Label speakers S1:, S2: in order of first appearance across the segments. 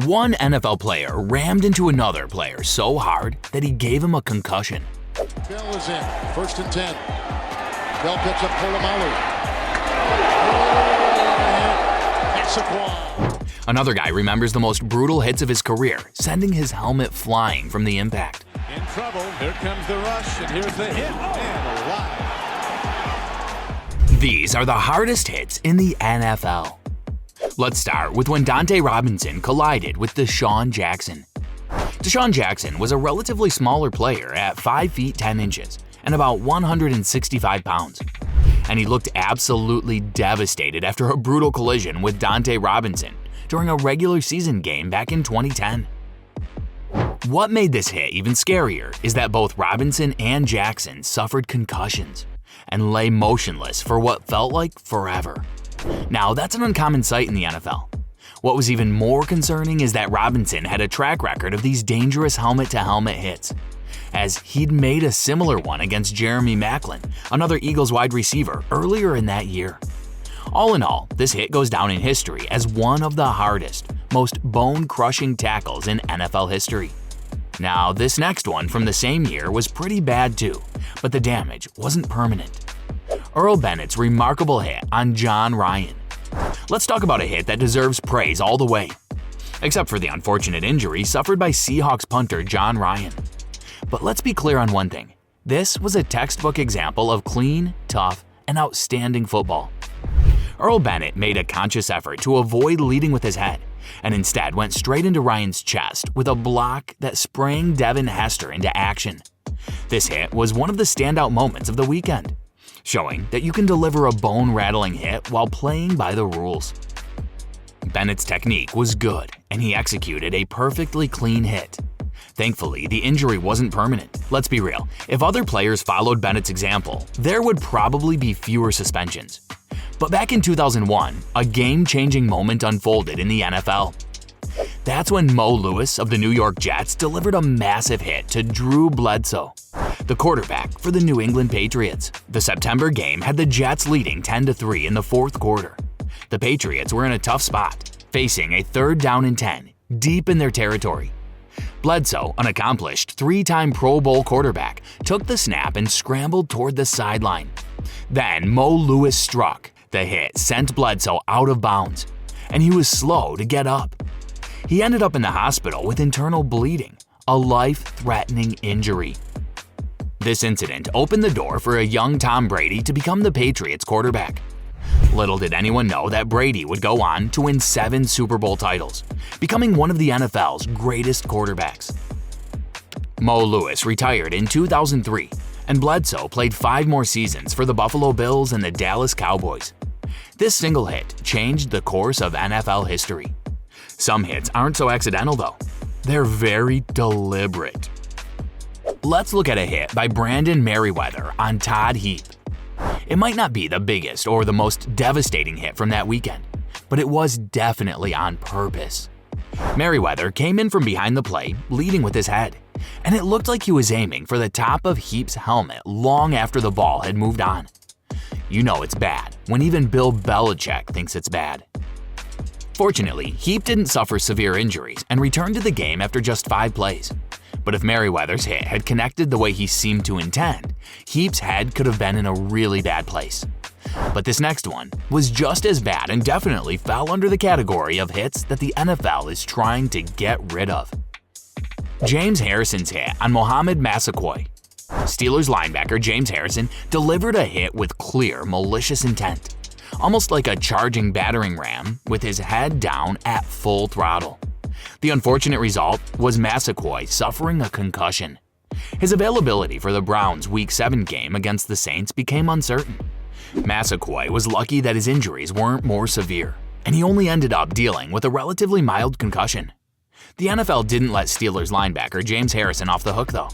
S1: One NFL player rammed into another player so hard that he gave him a concussion.
S2: Bell is in, 1st and 10. Bell picks up Polamalu.
S1: Another guy remembers the most brutal hits of his career, sending his helmet flying from the impact.
S3: In trouble, here comes the rush, and here's the hit, and alive.
S1: These are the hardest hits in the NFL. Let's start with when Dontae Robinson collided with Deshaun Jackson. Deshaun Jackson was a relatively smaller player at 5 feet 10 inches and about 165 pounds. And he looked absolutely devastated after a brutal collision with Dontae Robinson during a regular season game back in 2010. What made this hit even scarier is that both Robinson and Jackson suffered concussions and lay motionless for what felt like forever. Now, that's an uncommon sight in the NFL. What was even more concerning is that Robinson had a track record of these dangerous helmet-to-helmet hits, as he'd made a similar one against Jeremy Maclin, another Eagles wide receiver, earlier in that year. All in all, this hit goes down in history as one of the hardest, most bone-crushing tackles in NFL history. Now, this next one from the same year was pretty bad too, but the damage wasn't permanent. Earl Bennett's remarkable hit on John Ryan. Let's talk about a hit that deserves praise all the way, except for the unfortunate injury suffered by Seahawks punter John Ryan. But let's be clear on one thing. This was a textbook example of clean, tough, and outstanding football. Earl Bennett made a conscious effort to avoid leading with his head, and instead went straight into Ryan's chest with a block that sprang Devin Hester into action. This hit was one of the standout moments of the weekend, showing that you can deliver a bone-rattling hit while playing by the rules. Bennett's technique was good, and he executed a perfectly clean hit. Thankfully, the injury wasn't permanent. Let's be real, if other players followed Bennett's example, there would probably be fewer suspensions. But back in 2001, a game-changing moment unfolded in the NFL. That's when Mo Lewis of the New York Jets delivered a massive hit to Drew Bledsoe, the quarterback for the New England Patriots. The September game had the Jets leading 10-3 in the fourth quarter. The Patriots were in a tough spot, facing a 3rd down and 10, deep in their territory. Bledsoe, an accomplished 3-time Pro Bowl quarterback, took the snap and scrambled toward the sideline. Then Mo Lewis struck. The hit sent Bledsoe out of bounds, and he was slow to get up. He ended up in the hospital with internal bleeding, a life-threatening injury. This incident opened the door for a young Tom Brady to become the Patriots quarterback. Little did anyone know that Brady would go on to win 7 Super Bowl titles, becoming one of the NFL's greatest quarterbacks. Mo Lewis retired in 2003, and Bledsoe played 5 more seasons for the Buffalo Bills and the Dallas Cowboys. This single hit changed the course of NFL history. Some hits aren't so accidental though. They're very deliberate. Let's look at a hit by Brandon Merriweather on Todd Heap. It might not be the biggest or the most devastating hit from that weekend, but it was definitely on purpose. Merriweather came in from behind the play, leading with his head, and it looked like he was aiming for the top of Heap's helmet long after the ball had moved on. You know it's bad when even Bill Belichick thinks it's bad. Fortunately, Heap didn't suffer severe injuries and returned to the game after just 5 plays. But if Merriweather's hit had connected the way he seemed to intend, Heap's head could have been in a really bad place. But this next one was just as bad and definitely fell under the category of hits that the NFL is trying to get rid of. James Harrison's hit on Mohamed Massaquoi. Steelers linebacker James Harrison delivered a hit with clear, malicious intent, almost like a charging battering ram with his head down at full throttle. The unfortunate result was Massaquoi suffering a concussion. His availability for the Browns' Week 7 game against the Saints became uncertain. Massaquoi was lucky that his injuries weren't more severe, and he only ended up dealing with a relatively mild concussion. The NFL didn't let Steelers linebacker James Harrison off the hook though.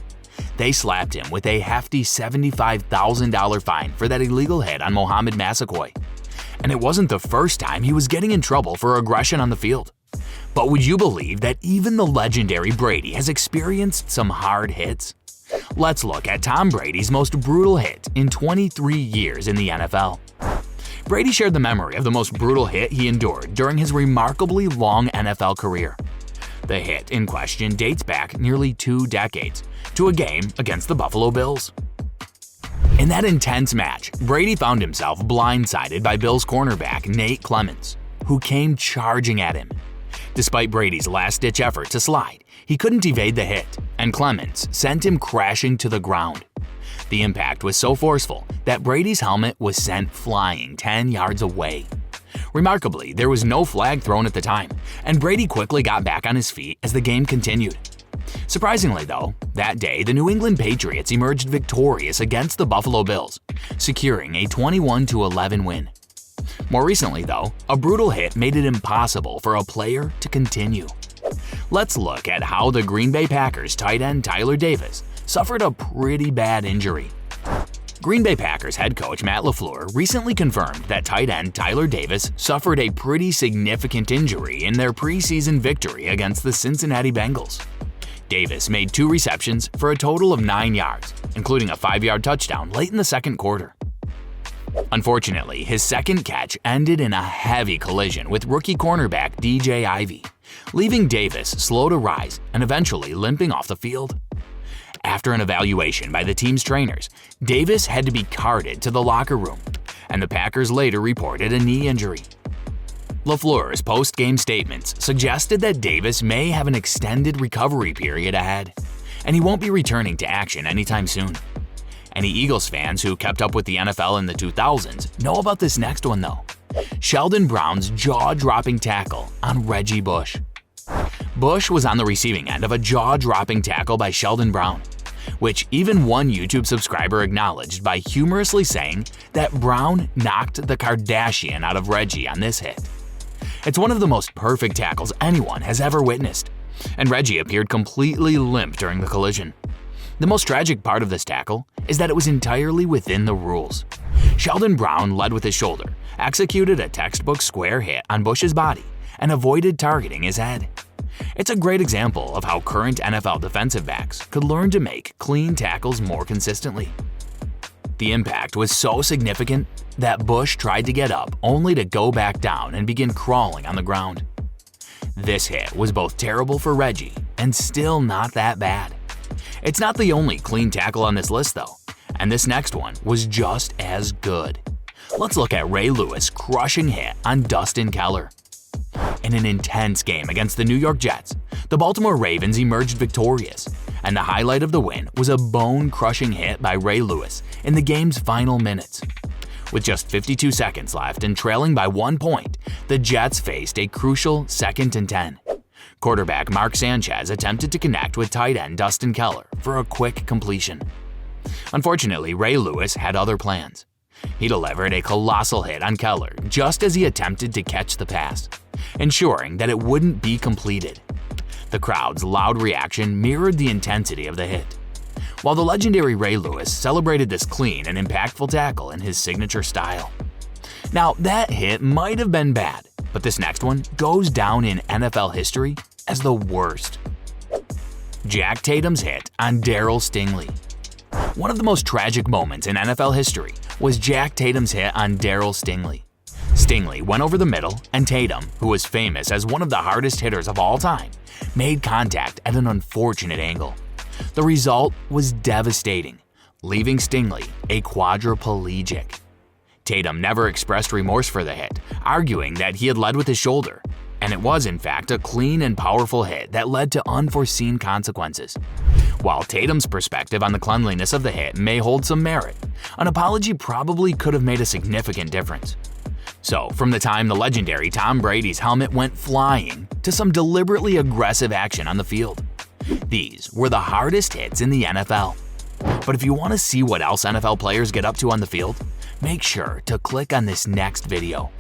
S1: They slapped him with a hefty $75,000 fine for that illegal hit on Mohamed Massaquoi. And it wasn't the first time he was getting in trouble for aggression on the field. But would you believe that even the legendary Brady has experienced some hard hits? Let's look at Tom Brady's most brutal hit in 23 years in the NFL. Brady shared the memory of the most brutal hit he endured during his remarkably long NFL career. The hit in question dates back nearly 2 decades to a game against the Buffalo Bills. In that intense match, Brady found himself blindsided by Bills cornerback Nate Clements, who came charging at him. Despite Brady's last-ditch effort to slide, he couldn't evade the hit, and Clements sent him crashing to the ground. The impact was so forceful that Brady's helmet was sent flying 10 yards away. Remarkably, there was no flag thrown at the time, and Brady quickly got back on his feet as the game continued. Surprisingly though, that day the New England Patriots emerged victorious against the Buffalo Bills, securing a 21-11 win. More recently though, a brutal hit made it impossible for a player to continue. Let's look at how the Green Bay Packers tight end Tyler Davis suffered a pretty bad injury. Green Bay Packers head coach Matt LaFleur recently confirmed that tight end Tyler Davis suffered a pretty significant injury in their preseason victory against the Cincinnati Bengals. Davis made 2 receptions for a total of 9 yards, including a 5-yard touchdown late in the second quarter. Unfortunately, his second catch ended in a heavy collision with rookie cornerback DJ Ivey, leaving Davis slow to rise and eventually limping off the field. After an evaluation by the team's trainers, Davis had to be carted to the locker room, and the Packers later reported a knee injury. LaFleur's post-game statements suggested that Davis may have an extended recovery period ahead, and he won't be returning to action anytime soon. Any Eagles fans who kept up with the NFL in the 2000s know about this next one though: Sheldon Brown's jaw-dropping tackle on Reggie Bush. Bush was on the receiving end of a jaw-dropping tackle by Sheldon Brown, which even one YouTube subscriber acknowledged by humorously saying that Brown knocked the Kardashian out of Reggie on this hit. It's one of the most perfect tackles anyone has ever witnessed, and Reggie appeared completely limp during the collision. The most tragic part of this tackle is that it was entirely within the rules. Sheldon Brown led with his shoulder, executed a textbook square hit on Bush's body, and avoided targeting his head. It's a great example of how current NFL defensive backs could learn to make clean tackles more consistently. The impact was so significant that Bush tried to get up only to go back down and begin crawling on the ground. This hit was both terrible for Reggie and still not that bad. It's not the only clean tackle on this list though, and this next one was just as good. Let's look at Ray Lewis' crushing hit on Dustin Keller. In an intense game against the New York Jets, the Baltimore Ravens emerged victorious, and the highlight of the win was a bone-crushing hit by Ray Lewis in the game's final minutes. With just 52 seconds left and trailing by 1 point, the Jets faced a crucial 2nd and 10. Quarterback Mark Sanchez attempted to connect with tight end Dustin Keller for a quick completion. Unfortunately, Ray Lewis had other plans. He delivered a colossal hit on Keller just as he attempted to catch the pass, ensuring that it wouldn't be completed. The crowd's loud reaction mirrored the intensity of the hit, while the legendary Ray Lewis celebrated this clean and impactful tackle in his signature style. Now, that hit might have been bad, but this next one goes down in NFL history as the worst. Jack Tatum's hit on Darryl Stingley. One of the most tragic moments in NFL history was Jack Tatum's hit on Darryl Stingley. Stingley went over the middle, and Tatum, who was famous as one of the hardest hitters of all time, made contact at an unfortunate angle. The result was devastating, leaving Stingley a quadriplegic. Tatum never expressed remorse for the hit, arguing that he had led with his shoulder, and it was in fact a clean and powerful hit that led to unforeseen consequences. While Tatum's perspective on the cleanliness of the hit may hold some merit, an apology probably could have made a significant difference. So, from the time the legendary Tom Brady's helmet went flying to some deliberately aggressive action on the field, these were the hardest hits in the NFL. But if you want to see what else NFL players get up to on the field, make sure to click on this next video.